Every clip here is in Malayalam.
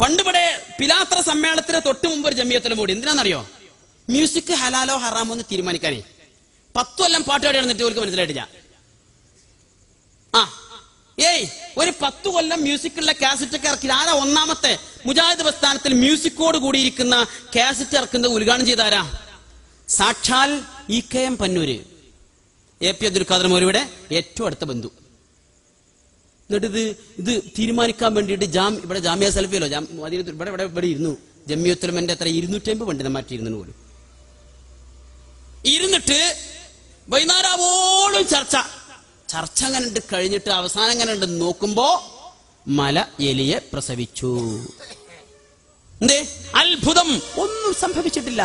പണ്ടിവിടെ പിലാത്ര സമ്മേളനത്തിന് തൊട്ട് മുമ്പ് ഒരു ജമിയത്തുലമ കൂടി. എന്തിനാണെന്നറിയോ? മ്യൂസിക് ഹലാലോ ഹറാമോ എന്ന് തീരുമാനിക്കാനേ. 10 കൊല്ലം പാട്ട് പാടി നടന്നിട്ട് അവർക്ക് മനസ്സിലായിട്ടില്ല. ഒരു 10 കൊല്ലം മ്യൂസിക്കുള്ള കാസറ്റ് ഒക്കെ ഇറക്കി. ആരാ ഒന്നാമത്തെ മുജാഹിദ് പ്രസ്ഥാനത്തിൽ മ്യൂസിക്കോട് കൂടിയിരിക്കുന്ന കാസറ്റ് ഇറക്കുന്നത് ഉദ്ഘാടനം ചെയ്താരാ? സാക്ഷാൽ EKM പന്നൂര്, AP അബ്ദുൽ ഖാദർ മൗലവിയുടെ ഏറ്റവും അടുത്ത ബന്ധു. എന്നിട്ട് ഇത് തീരുമാനിക്കാൻ വേണ്ടിയിട്ട് ഇവിടെ ജാമിയ സലഫിയല്ലോ, ഇവിടെ ഇരുന്നു. ജമിയത്തുലമന്റെ എത്ര 250 പണ്ഡിതന്മാർ പോലും ഇരുന്നിട്ട് വൈകുന്നേരമോളം ചർച്ച അങ്ങനെ കഴിഞ്ഞിട്ട് അവസാനം അങ്ങനെ ഉണ്ട് നോക്കുമ്പോ മല എലിയെ പ്രസവിച്ചു. എന്തേ അത്ഭുതം! ഒന്നും സംഭവിച്ചിട്ടില്ല.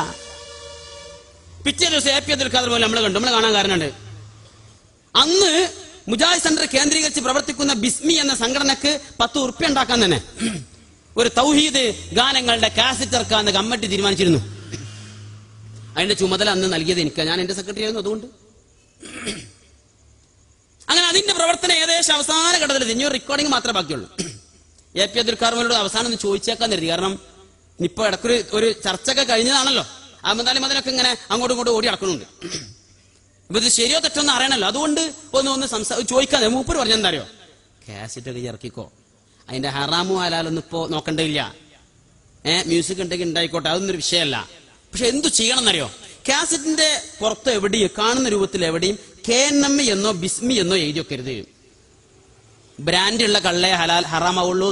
പിറ്റേ ദിവസം AP അബ്ദുൽ ഖാദർ മൗലവി നമ്മളെ കാണാൻ കാരണമുണ്ട്. അന്ന് മുജാഹിദ് സെന്റർ കേന്ദ്രീകരിച്ച് പ്രവർത്തിക്കുന്ന ബിസ്മി എന്ന സംഘടനക്ക് 10 ഉറുപ്പ്യ ഉണ്ടാക്കാൻ തന്നെ ഒരു തൗഹീദ് ഗാനങ്ങളുടെ കാസറ്റ് ഇറക്കാന്ന് കമ്മിറ്റി തീരുമാനിച്ചിരുന്നു. അതിന്റെ ചുമതല അന്ന് നൽകിയത് എനിക്ക്. ഞാൻ എന്റെ സെക്രട്ടറി ആയിരുന്നു. അതുകൊണ്ട് അങ്ങനെ അതിന്റെ പ്രവർത്തനം ഏകദേശം അവസാന ഘട്ടത്തിൽ. ഇനി ഒരു റെക്കോർഡിംഗ് മാത്രമേ ബാക്കിയുള്ളൂ. AP അബ്ദുൽ ഖാദർ മൗലവിയോട് അവസാനം ഒന്ന് ചോദിച്ചേക്കാൻ കരുതി. കാരണം ഇപ്പൊ ഇടയ്ക്കൊരു ഒരു ചർച്ചയൊക്കെ കഴിഞ്ഞതാണല്ലോ. അഹമ്മദ് അതിനൊക്കെ ഇങ്ങനെ അങ്ങോട്ടും ഇങ്ങോട്ടും ഓടി നടക്കുന്നുണ്ട്. ഇപ്പൊ ഇത് ശരിയോ തെറ്റൊന്നും അറിയണല്ലോ. അതുകൊണ്ട് ഒന്ന് ചോദിക്കാൻ മൂപ്പര് പറഞ്ഞെന്താ അറിയോ? കാസറ്റ് ഒക്കെ ഇറക്കിക്കോ, അതിന്റെ ഹറാമു ഹലാലൊന്നും ഇപ്പോ നോക്കണ്ടില്ല. മ്യൂസിക് ഉണ്ടെങ്കിൽ ഉണ്ടായിക്കോട്ടെ, അതൊന്നും ഒരു വിഷയമല്ല. പക്ഷെ എന്തു ചെയ്യണം എന്നറിയോ? കാസറ്റിന്റെ പുറത്ത് എവിടെയും കാണുന്ന രൂപത്തിൽ എവിടെയും KNM എന്നോ ബിസ്മി എന്നോ എഴുതി വെക്കരുത്. ബ്രാൻഡുള്ള കള്ളേ ഹലാൽ ഹറാമാവുള്ളൂ.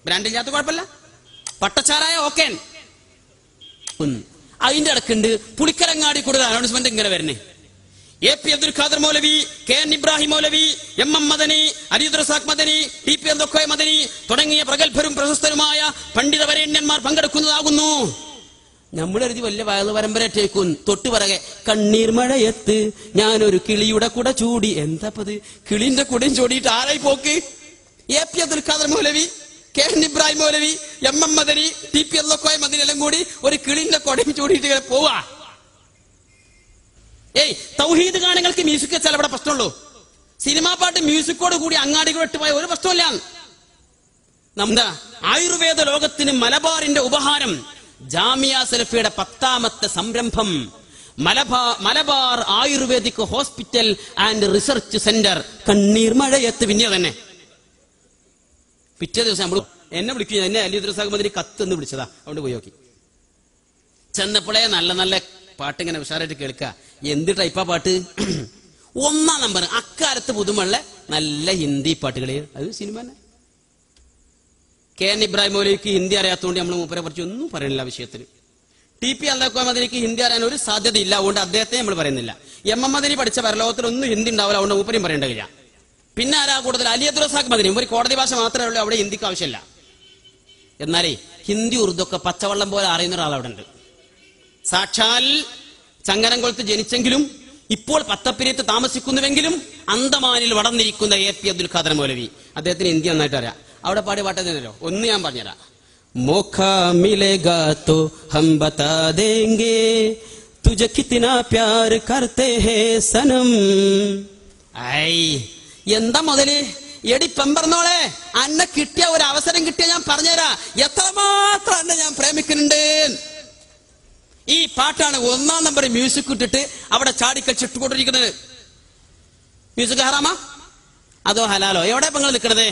ബ്രാൻഡില്ലാത്ത കുഴപ്പമില്ല, പട്ടച്ചാരായ ഓക്കെ. അതിന്റെ ഇടക്കുണ്ട് പുളിക്കരങ്ങാടി കൂടുതൽ അനൗൺസ്മെന്റ് ഇങ്ങനെ വരുന്നേ. AP അബ്ദുൽ ഖാദർ മൗലവി, KN ഇബ്രാഹിം മൗലവി, MM മദനി, അലി റസാഖ് മദനി, TP അബ്ദുൽ മദനി തുടങ്ങിയ പ്രഗത്ഭരും പ്രശസ്തരുമായ പണ്ഡിത വരേണ്യന്മാർ പങ്കെടുക്കുന്നതാകുന്നു. നമ്മളെഴുതി വലിയ വയലു പരമ്പരറ്റേക്കും. തൊട്ടു പറകെ കണ്ണീർ മഴയത്ത് ഞാനൊരു കിളിയുടെ കുട ചൂടി. എന്താപ്പത്? കിളിന്റെ കുടയും ചൂടിയിട്ട് ആരായി പോക്ക്? AP അബ്ദുൽ ഖാദർ മൗലവി, KN ഇബ്രാഹിം മൗലവി, MM മദനി, TP അബ്ദുൽ മദനി എല്ലാം കൂടി ഒരു കിളിന്റെ കുടയും ചൂടിയിട്ട് ഇങ്ങനെ പോവാ. തൗഹീദ് ഗാനങ്ങൾക്ക് മ്യൂസിക് വെച്ചാൽ ഇവിടെ പ്രശ്നമുള്ളൂ. സിനിമാ പാട്ട് മ്യൂസിക്കോട് കൂടി അങ്ങാടികൾ ഇട്ടുപോയ ഒരു പ്രശ്നമില്ല. നമ്മുടെ ആയുർവേദ ലോകത്തിന് മലബാറിന്റെ ഉപഹാരം ജാമിയ സലഫിയുടെ 10ാമത്തെ സംരംഭം Malabar ayurvedic hospital and research centre കണ്ണീർ മഴയത്ത്. പിന്നെ തന്നെ പിറ്റേ ദിവസം നമ്മൾ എന്നെ വിളിക്കുക. എന്നെ അലി റസാഖ് മദനി കത്തെന്ന് വിളിച്ചതാ. അതുകൊണ്ട് പോയി നോക്കി. ചെന്നപ്പോഴേ നല്ല നല്ല പാട്ട് ഇങ്ങനെ ഉഷാറായിട്ട് കേൾക്കുക. എന്ത് ടൈപ്പാ പാട്ട്? 1ാം നമ്പർ. അക്കാലത്ത് പുതുമുള്ള നല്ല ഹിന്ദി പാട്ടുകളെ. അത് സിനിമ തന്നെ. KN ഇബ്രാഹിം മൗലവിക്ക് ഹിന്ദി അറിയാത്തതുകൊണ്ട് നമ്മൾ മൂപ്പരെ കുറിച്ച് ഒന്നും പറയുന്നില്ല വിഷയത്തിൽ. TP അബ്ദുൽ മദനിക്ക് ഹിന്ദി അറിയാൻ ഒരു സാധ്യതയില്ല. അതുകൊണ്ട് അദ്ദേഹത്തെ നമ്മൾ പറയുന്നില്ല. MM മദനി പഠിച്ച പരലോകത്തിലൊന്നും ഹിന്ദി ഉണ്ടാവില്ല. അതുകൊണ്ട് മൂപ്പരെയും പറയേണ്ടതില്ല. പിന്നെ ആരാ കൂടുതൽ? അലി റസാഖ് മദനി. ഒരു കോടതി ഭാഷ മാത്രമേ ഉള്ളൂ. അവിടെ ഹിന്ദിക്ക് ആവശ്യമില്ല. എന്നാലേ ഹിന്ദി ഉറുദു ഒക്കെ പച്ചവെള്ളം പോലെ അറിയുന്ന ഒരാൾ അവിടെ ഉണ്ട്. സാക്ഷാൽ ചങ്ങരംകുളത്ത് ജനിച്ചെങ്കിലും ഇപ്പോൾ പത്തപ്പിരിയത്ത് താമസിക്കുന്നുവെങ്കിലും അന്തമാനിൽ വളർന്നിരിക്കുന്ന AP അബ്ദുൽ ഖാദർ മൗലവി. അദ്ദേഹത്തിന് ഹിന്ദി നന്നായിട്ട് അറിയാം. അവിടെ പാടിയ പാട്ടല്ലോ ഒന്ന് ഞാൻ പറഞ്ഞുതരാം. മോഖാ മിലേഗാ തോ ഹം ബതാ ദേംഗേ തുജെ കിത്നാ പ്യാർ കർത്തേ ഹേ സനം. എന്താ മുതല്? എടി പെമ്പറന്നോളെ, അന്നെ കിട്ടിയ ഒരു അവസരം കിട്ടിയ ഞാൻ പറഞ്ഞുതരാ എത്രമാത്രം എന്നെ ഞാൻ പ്രേമിക്കുന്നുണ്ട്. ഈ പാട്ടാണ് 1ാം നമ്പർ മ്യൂസിക് ഇട്ടിട്ട് അവിടെ ചാടിക്കളിച്ചിട്ടുകൊണ്ടിരിക്കുന്നത്. മ്യൂസിക് ഹറാമാ അതോ ഹലാലോ? എവിടെ നിങ്ങൾ നിൽക്കണത്?